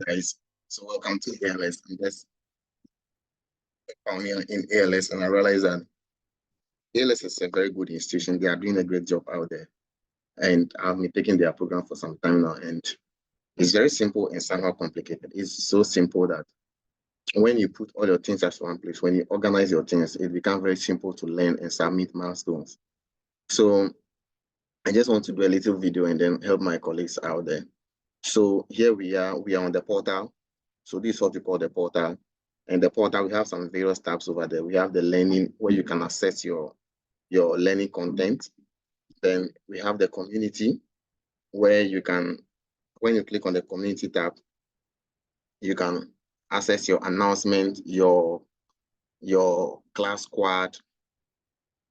Guys, so welcome to ALS. I'm just found here in ALS and I realized that ALS is a very good institution. They are doing a great job out there. And I've been taking their program for some time now. And it's very simple and somehow complicated. It's so simple that when you put all your things at one place, when you organize your things, it becomes very simple to learn and submit milestones. So I just want to do a little video and then help my colleagues out there. So here we are on the portal. So this is what we call the portal. And the portal, we have some various tabs over there. We have the learning where you can access your learning content. Then we have the community where you can, when you click on the community tab, you can access your announcement, your class squad,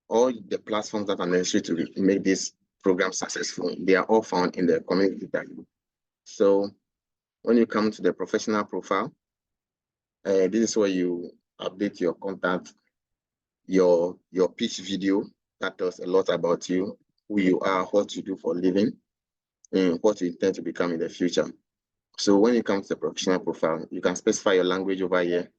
all the platforms that are necessary to make this program successful. They are all found in the community tab. So when you come to the professional profile, this is where you update your contact, your pitch video that tells a lot about you, who you are, what you do for a living, and what you intend to become in the future. So when you come to the professional profile, you can specify your language over here.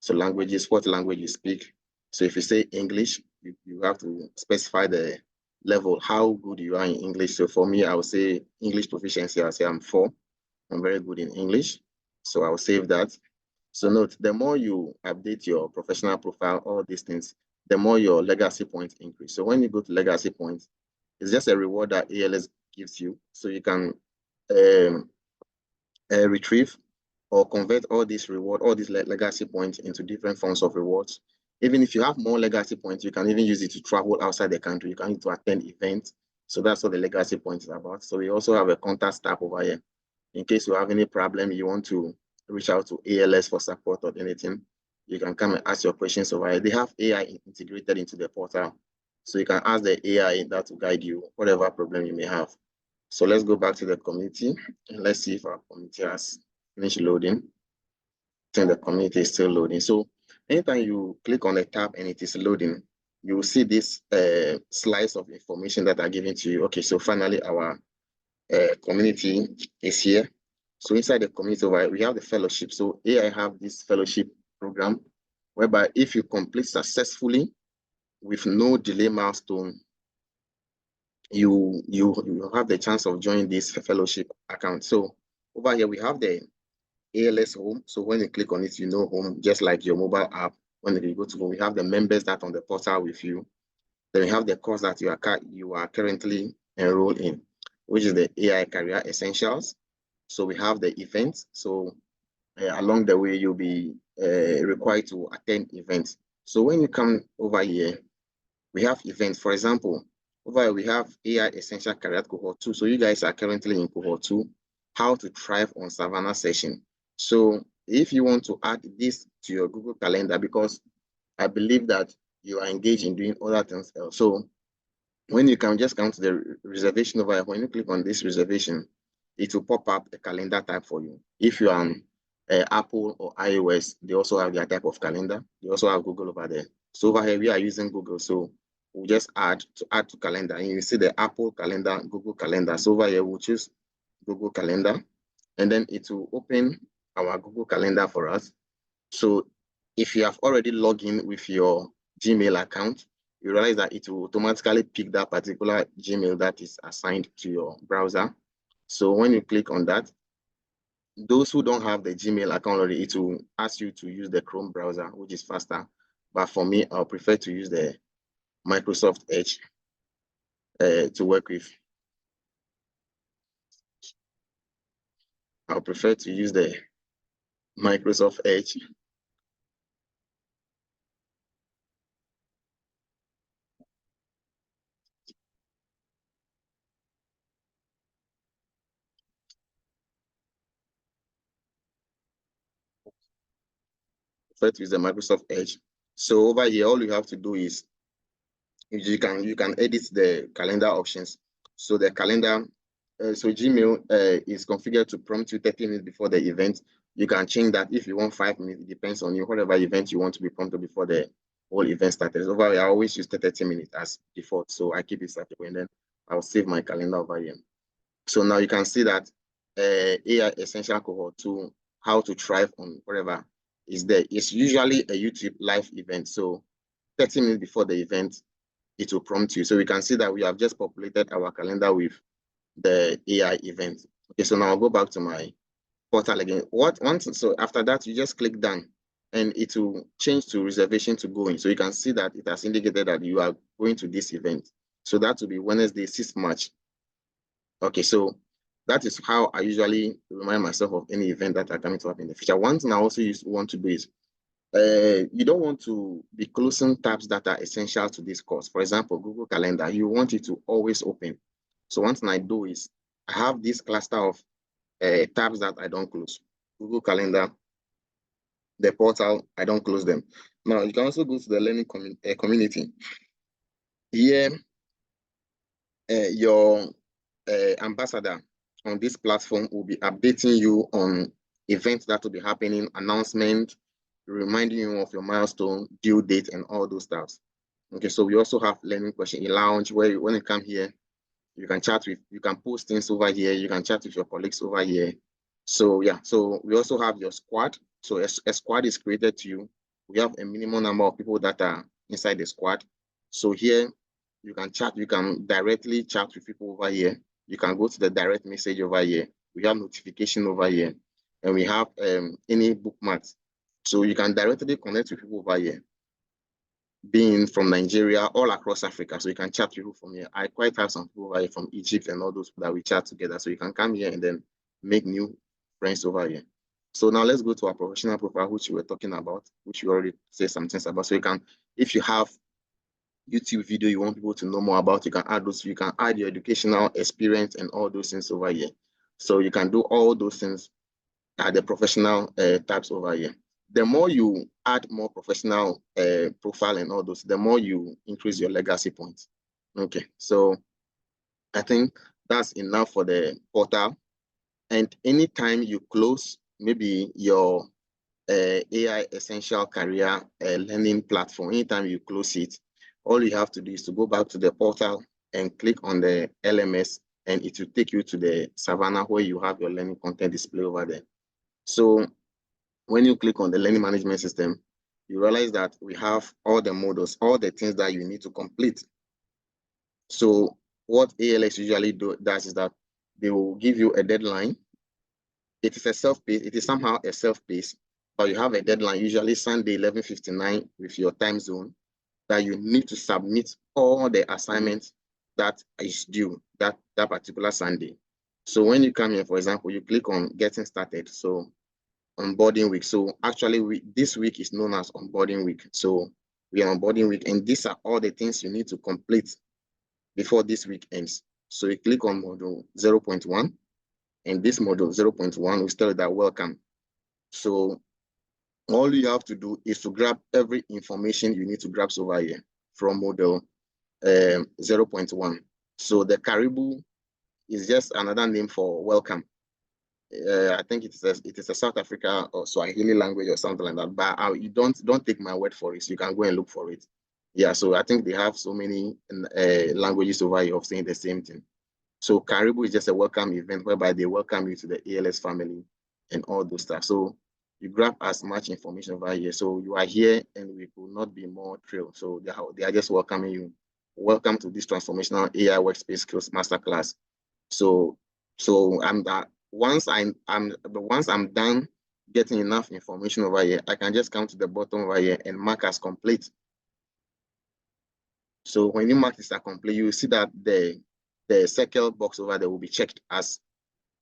So languages, what language you speak. So if you say English, you have to specify the level, how good you are in English. So for me, I would say English proficiency, I'll say I'm 4. I'm very good in English. So I'll save that. So note, the more you update your professional profile, all these things, the more your legacy points increase. So when you go to legacy points, it's just a reward that ALS gives you. So you can retrieve or convert all these reward, all these legacy points into different forms of rewards. Even if you have more legacy points, you can even use it to travel outside the country. You can use it to attend events. So that's what the legacy point is about. So we also have a contact tab over here. In case you have any problem, you want to reach out to ALS for support or anything, you can come and ask your questions over here. They have AI integrated into the portal. So you can ask the AI that will guide you, whatever problem you may have. So let's go back to the community and let's see if our community has finished loading. I think the community is still loading. So anytime you click on a tab and it is loading, you will see this slice of information that are given to you. Okay, so finally our community is here. So inside the community over here, we have the fellowship. So here I have this fellowship program whereby if you complete successfully with no delay milestone, you have the chance of joining this fellowship account. So over here we have the ALS home. So when you click on it, you know home, just like your mobile app. When you go to home, we have the members that on the portal with you. Then we have the course that you are currently enrolled in, which is the AI Career Essentials. So we have the events. So along the way, you'll be required to attend events. So when you come over here, we have events. For example, over here, we have AI Essential Career Cohort 2. So you guys are currently in Cohort 2, how to thrive on Savannah session. So if you want to add this to your Google Calendar, because I believe that you are engaged in doing other things else. So when you can just come to the reservation over here, when you click on this reservation, it will pop up a calendar type for you. If you are on Apple or iOS, they also have their type of calendar. They also have Google over there. So over here, we are using Google. So we'll just add to calendar. And you see the Apple calendar, Google calendar. So over here, we'll choose Google calendar. And then it will open our Google calendar for us. So if you have already logged in with your Gmail account, you realize that it will automatically pick that particular Gmail that is assigned to your browser. So when you click on that, those who don't have the Gmail account already, it will ask you to use the Chrome browser, which is faster. But for me, I'll prefer to use the Microsoft Edge to work with. I'll prefer to use the Microsoft Edge. Prefer to use the Microsoft Edge. So over here, all you have to do is you can edit the calendar options. So the calendar, so Gmail is configured to prompt you 30 minutes before the event. You can change that if you want 5 minutes. It depends on you, whatever event you want to be prompted before the whole event started. Over here, I always use 30 minutes as default. So I keep it set and then I'll save my calendar over here. So now you can see that AI Essential Cohort 2 how to thrive on whatever is there. It's usually a YouTube live event. So 30 minutes before the event, it will prompt you. So we can see that we have just populated our calendar with the AI event. Okay, so now I'll go back to my portal again. So after that, you just click done and it will change to reservation to going. So you can see that it has indicated that you are going to this event. So that will be Wednesday, 6th March. Okay, so that is how I usually remind myself of any event that are coming to happen in the future. One thing I also want to do is you don't want to be closing tabs that are essential to this course. For example, Google Calendar, you want it to always open. So one thing I do is I have this cluster of tabs that I don't close. Google Calendar, the portal, I don't close them. Now, you can also go to the learning community. Here, your ambassador on this platform will be updating you on events that will be happening, announcement, reminding you of your milestone, due date, and all those stuff. Okay, so we also have learning question lounge where when you come here, you can chat with, you can post things over here, you can chat with your colleagues over here. So yeah, so we also have your squad. So a squad is created to you. We have a minimum number of people that are inside the squad. So here you can chat, you can directly chat with people over here. You can go to the direct message over here. We have notification over here, and we have any bookmarks. So you can directly connect with people over here, being from Nigeria, all across Africa. So you can chat with people from here. I quite have some people over here from Egypt and all those that we chat together. So you can come here and then make new friends over here. So now let's go to our professional profile, which we were talking about, which we already said some things about. So you can, if you have YouTube video you want people to know more about, you can add those, you can add your educational experience and all those things over here. So you can do all those things at the professional tabs over here. The more you add more professional profile and all those, the more you increase your legacy points. Okay, so I think that's enough for the portal. And anytime you close maybe your AI Essential Career Learning platform, anytime you close it, all you have to do is to go back to the portal and click on the LMS, and it will take you to the Savannah where you have your learning content display over there. So when you click on the learning management system, you realize that we have all the modules, all the things that you need to complete. So what ALS usually does is that they will give you a deadline. It is a self-paced, it is somehow a self-paced, but you have a deadline, usually Sunday, 11:59 with your time zone, that you need to submit all the assignments that is due that particular Sunday. So when you come here, for example, you click on getting started. So onboarding week. So actually this week is known as onboarding week. So we are onboarding week, and these are all the things you need to complete before this week ends. So you click on module 0.1, and this module 0.1 will tell you that welcome. So all you have to do is to grab every information you need to grab over here from module 0.1. So the Caribou is just another name for welcome. I think it is a South Africa or Swahili language or something like that. But you don't take my word for it. So you can go and look for it. Yeah, so I think they have so many languages over here of saying the same thing. So Caribou is just a welcome event whereby they welcome you to the ALS family and all those stuff. So you grab as much information over here. So you are here and we could not be more thrilled. So they are just welcoming you. Welcome to this transformational AI workspace skills masterclass. So I'm that once I'm done getting enough information over here, I can just come to the bottom over here and mark as complete. So when you mark this as complete, you see that the circle box over there will be checked as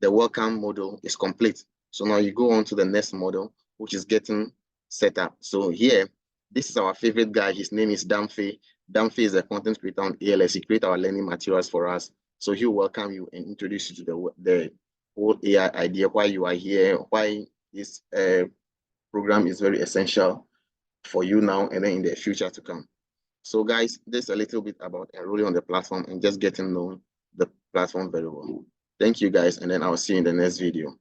the welcome module is complete. So now you go on to the next module, which is getting set up. So here, this is our favorite guy. His name is Damfe. Damfe is a content creator on ALS. He creates our learning materials for us. So he'll welcome you and introduce you to the whole AI idea, why you are here, why this program is very essential for you now and then in the future to come. So guys, this is a little bit about enrolling on the platform and just getting known the platform very well. Thank you guys, and then I'll see you in the next video.